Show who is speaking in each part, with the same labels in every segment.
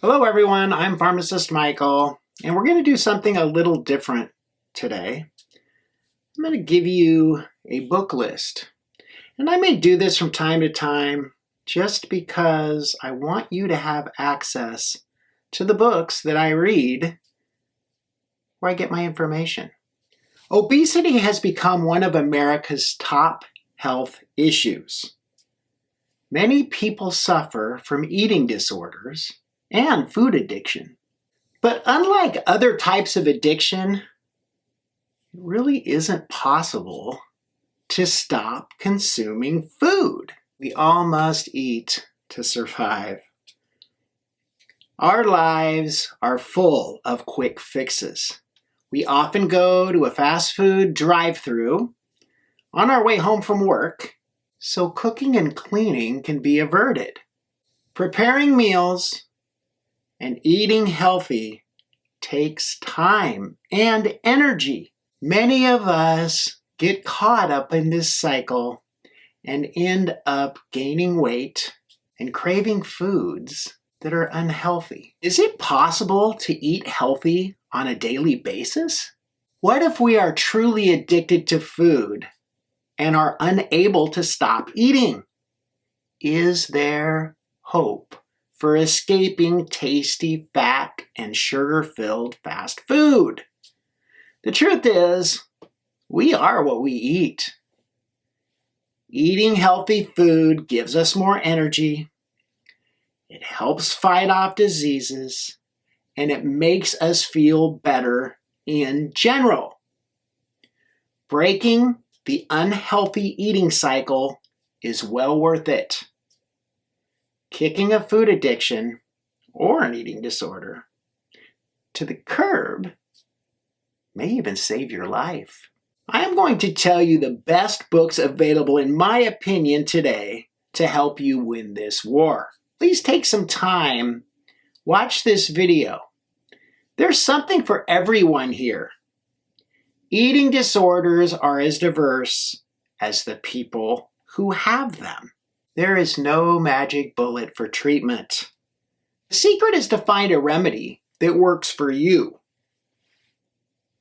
Speaker 1: Hello everyone, I'm Pharmacist Michael, and we're going to do something a little different today. I'm going to give you a book list, and I may do this from time to time just because I want you to have access to the books that I read where I get my information. Obesity has become one of America's top health issues. Many people suffer from eating disorders and food addiction. But unlike other types of addiction, it really isn't possible to stop consuming food. We all must eat to survive. Our lives are full of quick fixes. We often go to a fast food drive-thru on our way home from work, so cooking and cleaning can be averted. Preparing meals and eating healthy takes time and energy. Many of us get caught up in this cycle and end up gaining weight and craving foods that are unhealthy. Is it possible to eat healthy on a daily basis? What if we are truly addicted to food and are unable to stop eating? Is there hope for escaping tasty, fat, and sugar-filled fast food? The truth is, we are what we eat. Eating healthy food gives us more energy, it helps fight off diseases, and it makes us feel better in general. Breaking the unhealthy eating cycle is well worth it. Kicking a food addiction or an eating disorder to the curb may even save your life. I am going to tell you the best books available in my opinion today to help you win this war. Please take some time, watch this video. There's something for everyone here. Eating disorders are as diverse as the people who have them. There is no magic bullet for treatment. The secret is to find a remedy that works for you.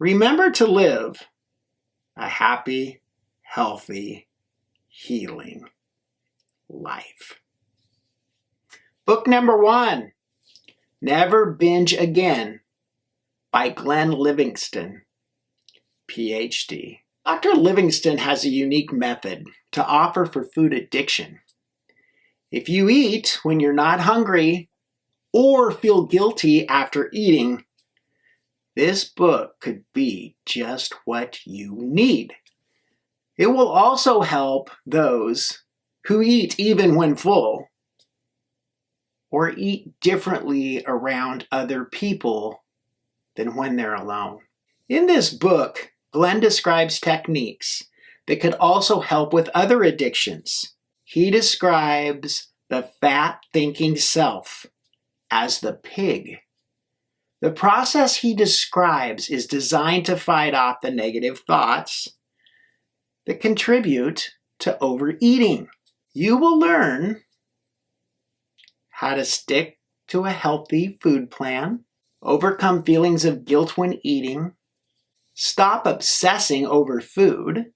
Speaker 1: Remember to live a happy, healthy, healing life. Book number 1, Never Binge Again by Glenn Livingston, PhD. Dr. Livingston has a unique method to offer for food addiction. If you eat when you're not hungry or feel guilty after eating, this book could be just what you need. It will also help those who eat even when full or eat differently around other people than when they're alone. In this book, Glenn describes techniques that could also help with other addictions. He describes the fat-thinking self as the pig. The process he describes is designed to fight off the negative thoughts that contribute to overeating. You will learn how to stick to a healthy food plan, overcome feelings of guilt when eating, stop obsessing over food.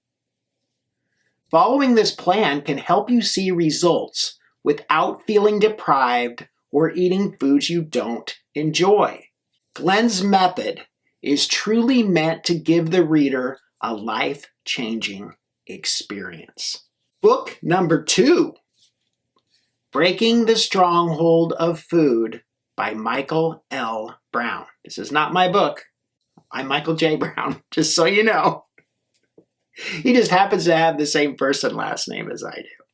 Speaker 1: Following this plan can help you see results without feeling deprived or eating foods you don't enjoy. Glenn's method is truly meant to give the reader a life-changing experience. Book number 2, Breaking the Stronghold of Food by Michael L. Brown. This is not my book. I'm Michael J. Brown, just so you know. He just happens to have the same first and last name as I do.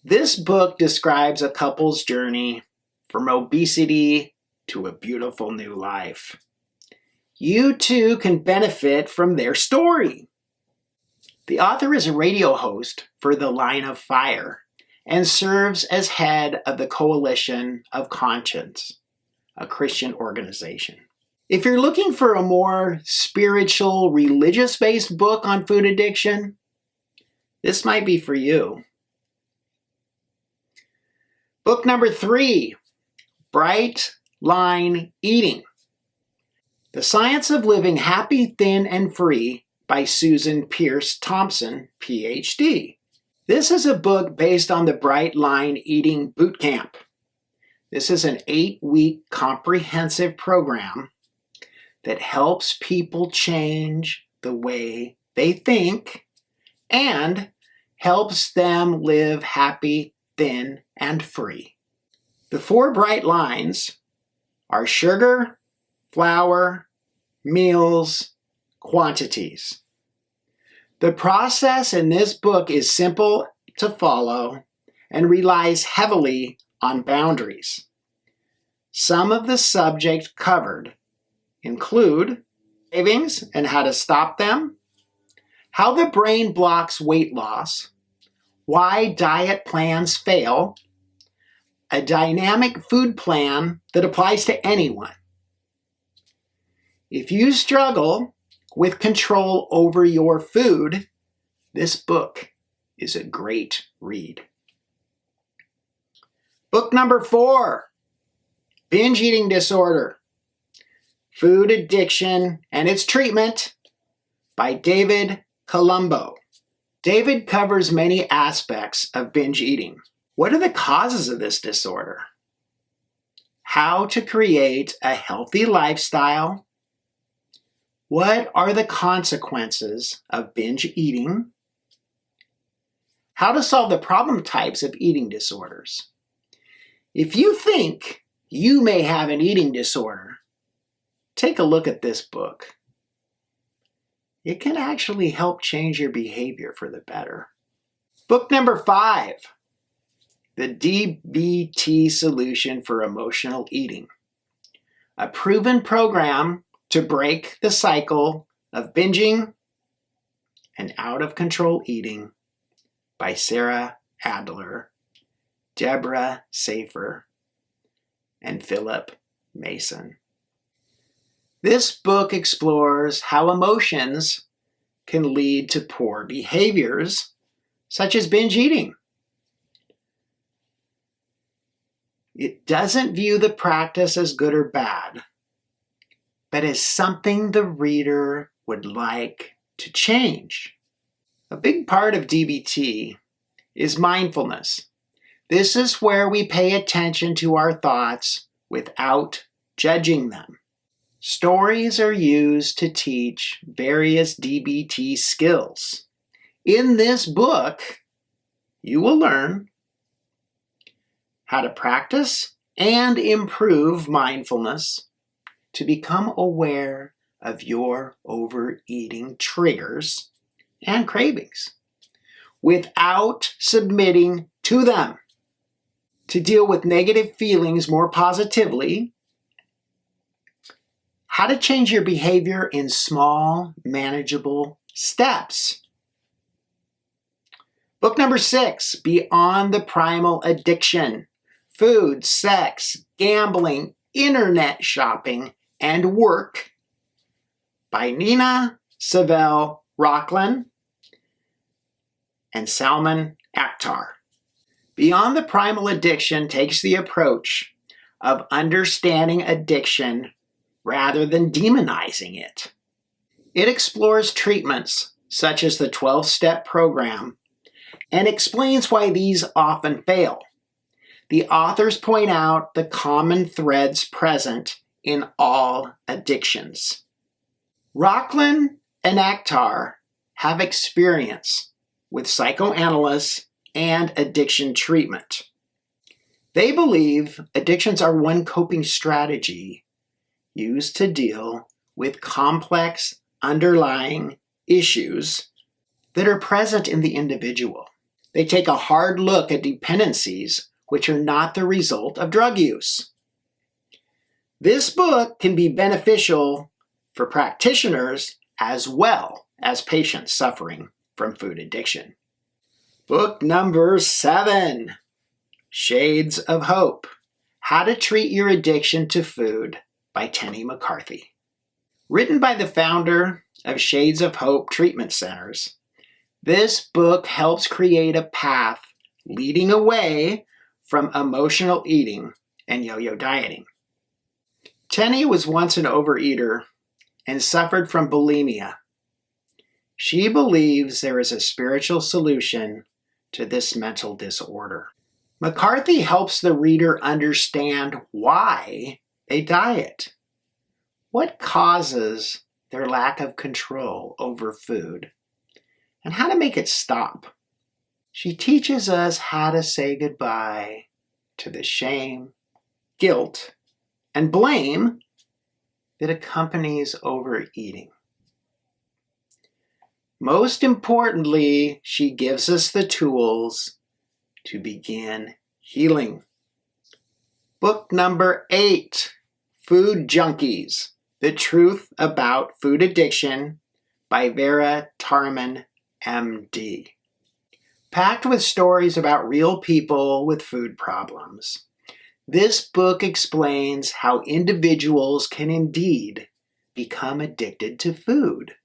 Speaker 1: This book describes a couple's journey from obesity to a beautiful new life. You too can benefit from their story. The author is a radio host for The Line of Fire and serves as head of the Coalition of Conscience, a Christian organization. If you're looking for a more spiritual, religious-based book on food addiction, this might be for you. Book number 3, Bright Line Eating. The Science of Living Happy, Thin, and Free by Susan Peirce Thompson, PhD. This is a book based on the Bright Line Eating Bootcamp. This is an 8-week comprehensive program that helps people change the way they think and helps them live happy, thin, and free. The 4 bright lines are sugar, flour, meals, quantities. The process in this book is simple to follow and relies heavily on boundaries. Some of the subjects covered include cravings and how to stop them, how the brain blocks weight loss, why diet plans fail, a dynamic food plan that applies to anyone. If you struggle with control over your food, this book is a great read. Book number 4, Binge Eating Disorder, Food Addiction and Its Treatment by David Colombo. David covers many aspects of binge eating. What are the causes of this disorder? How to create a healthy lifestyle? What are the consequences of binge eating? How to solve the problem types of eating disorders. If you think you may have an eating disorder, take a look at this book. It can actually help change your behavior for the better. Book number 5, The DBT Solution for Emotional Eating, a proven program to break the cycle of binging and out-of-control eating by Sarah Adler, Deborah Safer, and Philip Mason. This book explores how emotions can lead to poor behaviors, such as binge eating. It doesn't view the practice as good or bad, but as something the reader would like to change. A big part of DBT is mindfulness. This is where we pay attention to our thoughts without judging them. Stories are used to teach various DBT skills. In this book, you will learn how to practice and improve mindfulness to become aware of your overeating triggers and cravings without submitting to them, to deal with negative feelings more positively, how to change your behavior in small, manageable steps. Book number 6, Beyond the Primal Addiction, Food, Sex, Gambling, Internet Shopping, and Work by Nina Savelle Rocklin and Salman Akhtar. Beyond the Primal Addiction takes the approach of understanding addiction rather than demonizing it. It explores treatments such as the 12-step program and explains why these often fail. The authors point out the common threads present in all addictions. Rocklin and Akhtar have experience with psychoanalysts and addiction treatment. They believe addictions are one coping strategy used to deal with complex underlying issues that are present in the individual. They take a hard look at dependencies which are not the result of drug use. This book can be beneficial for practitioners as well as patients suffering from food addiction. Book number 7, Shades of Hope, How to Treat Your Addiction to Food by Tenny McCarthy. Written by the founder of Shades of Hope Treatment Centers, this book helps create a path leading away from emotional eating and yo-yo dieting. Tenny was once an overeater and suffered from bulimia. She believes there is a spiritual solution to this mental disorder. McCarthy helps the reader understand why they diet. What causes their lack of control over food, and how to make it stop. She teaches us how to say goodbye to the shame, guilt, and blame that accompanies overeating. Most importantly, she gives us the tools to begin healing. Book number 8, Food Junkies, The Truth About Food Addiction by Vera Tarman, MD. Packed with stories about real people with food problems, this book explains how individuals can indeed become addicted to food.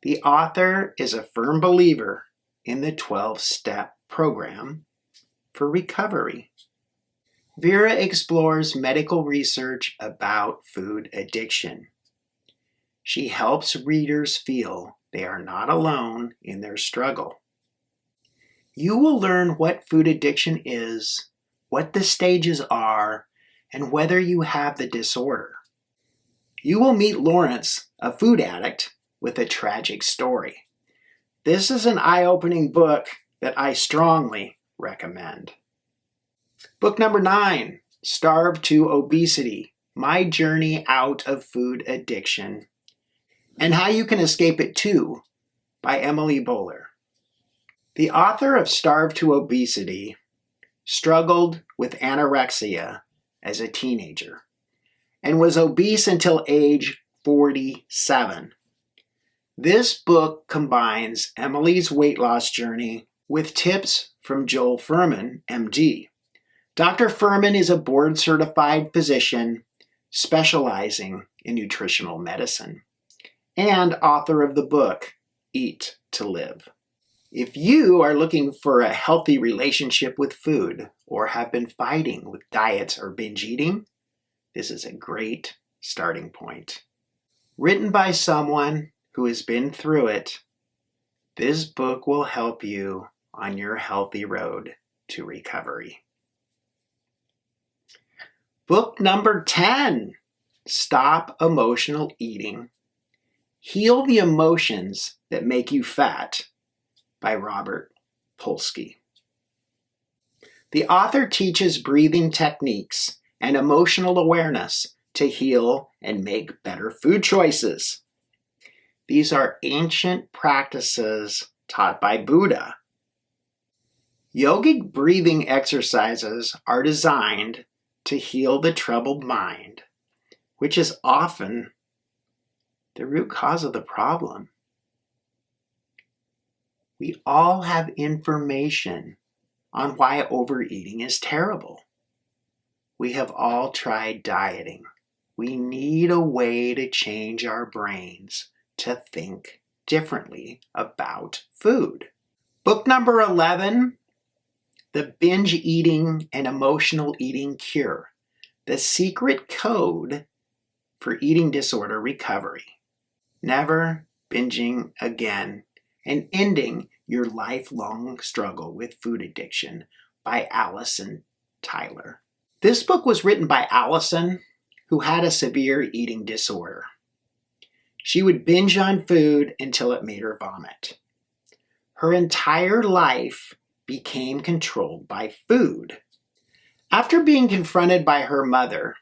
Speaker 1: The author is a firm believer in the 12-step program for recovery. Vera explores medical research about food addiction. She helps readers feel they are not alone in their struggle. You will learn what food addiction is, what the stages are, and whether you have the disorder. You will meet Lawrence, a food addict, with a tragic story. This is an eye-opening book that I strongly recommend. Book number 9, Starve to Obesity, My Journey Out of Food Addiction, and How You Can Escape It Too, by Emily Bowler. The author of Starve to Obesity struggled with anorexia as a teenager and was obese until age 47. This book combines Emily's weight loss journey with tips from Joel Fuhrman, MD. Dr. Fuhrman is a board-certified physician specializing in nutritional medicine and author of the book, Eat to Live. If you are looking for a healthy relationship with food or have been fighting with diets or binge eating, this is a great starting point. Written by someone who has been through it, this book will help you on your healthy road to recovery. Book number 10, Stop Emotional Eating. Heal the Emotions That Make You Fat, by Robert Polsky. The author teaches breathing techniques and emotional awareness to heal and make better food choices. These are ancient practices taught by Buddha. Yogic breathing exercises are designed to heal the troubled mind, which is often the root cause of the problem. We all have information on why overeating is terrible. We have all tried dieting. We need a way to change our brains to think differently about food. Book number 11, The Binge Eating and Emotional Eating Cure, The Secret Code for Eating Disorder Recovery. Never binging again and ending your lifelong struggle with food addiction, by Allison Tyler. This book was written by Allison, who had a severe eating disorder. She would binge on food until it made her vomit. Her entire life became controlled by food. After being confronted by her mother,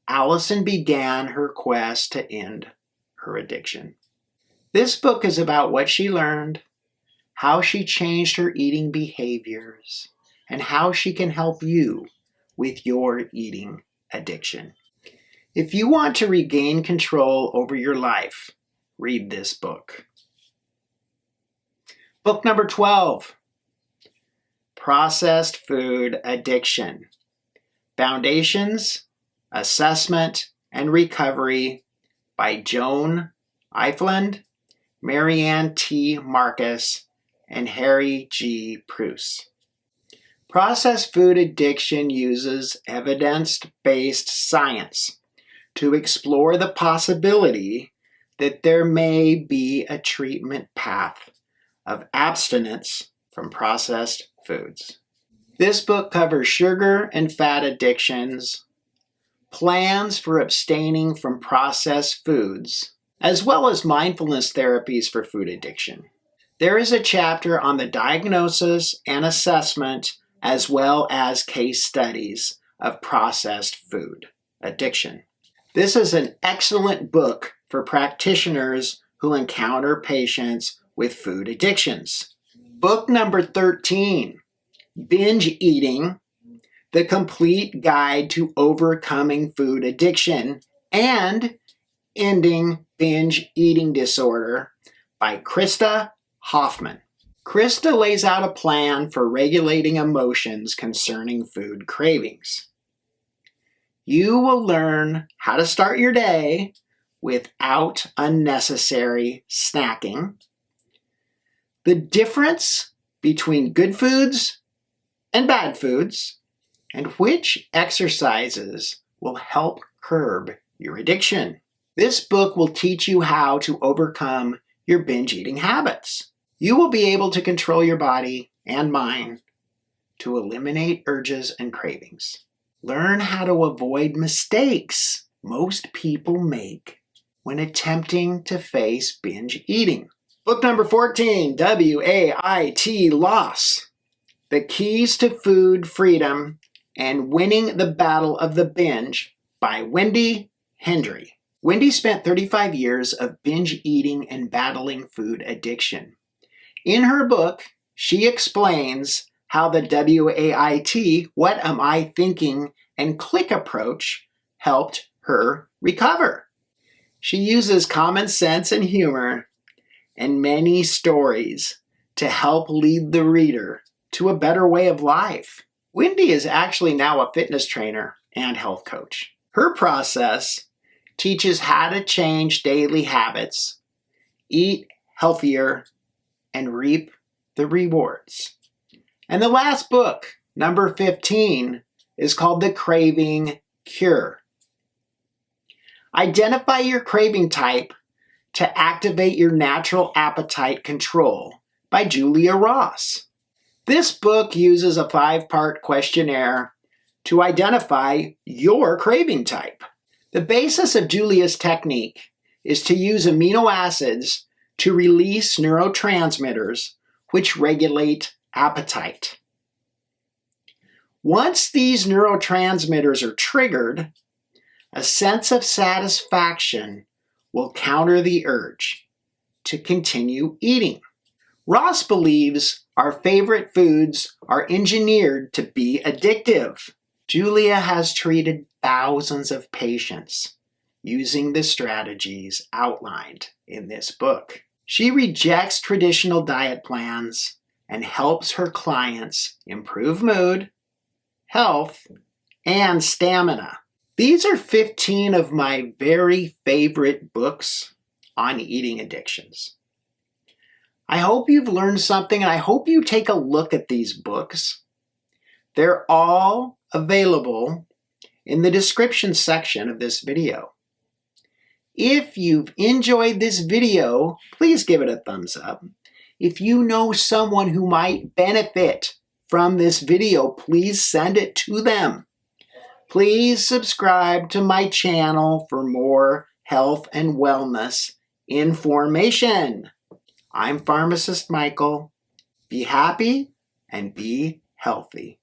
Speaker 1: Allison began her quest to end her addiction. This book is about what she learned, how she changed her eating behaviors, and how she can help you with your eating addiction. If you want to regain control over your life, read this book. Book number 12, Processed Food Addiction, Foundations, Assessment, and Recovery, by Joan Ifland, Marianne T. Marcus, and Harry G. Pruce. Processed food addiction uses evidence-based science to explore the possibility that there may be a treatment path of abstinence from processed foods. This book covers sugar and fat addictions, plans for abstaining from processed foods, as well as mindfulness therapies for food addiction. There is a chapter on the diagnosis and assessment, as well as case studies of processed food addiction. This is an excellent book for practitioners who encounter patients with food addictions. Book number 13, Binge Eating, The Complete Guide to Overcoming Food Addiction and Ending Binge Eating Disorder by Krista Hoffman. Krista lays out a plan for regulating emotions concerning food cravings. You will learn how to start your day without unnecessary snacking, the difference between good foods and bad foods, and which exercises will help curb your addiction. This book will teach you how to overcome your binge eating habits. You will be able to control your body and mind to eliminate urges and cravings. Learn how to avoid mistakes most people make when attempting to face binge eating. Book number 14, W.A.I.T. Loss, The Keys to Food Freedom and Winning the Battle of the Binge by Wendy Hendry. Wendy spent 35 years of binge eating and battling food addiction. In her book, she explains how the W.A.I.T, What Am I Thinking, and click approach helped her recover. She uses common sense and humor and many stories to help lead the reader to a better way of life. Wendy is actually now a fitness trainer and health coach. Her process teaches how to change daily habits, eat healthier, and reap the rewards. And the last book, number 15, is called The Craving Cure. Identify your craving type to activate your natural appetite control by Julia Ross. This book uses a 5-part questionnaire to identify your craving type. The basis of Julia's technique is to use amino acids to release neurotransmitters which regulate appetite. Once these neurotransmitters are triggered, a sense of satisfaction will counter the urge to continue eating. Ross believes our favorite foods are engineered to be addictive. Julia has treated thousands of patients using the strategies outlined in this book. She rejects traditional diet plans and helps her clients improve mood, health, and stamina. These are 15 of my very favorite books on eating addictions. I hope you've learned something, and I hope you take a look at these books. They're all available in the description section of this video. If you've enjoyed this video, please give it a thumbs up. If you know someone who might benefit from this video, please send it to them. Please subscribe to my channel for more health and wellness information. I'm Pharmacist Michael. Be happy and be healthy.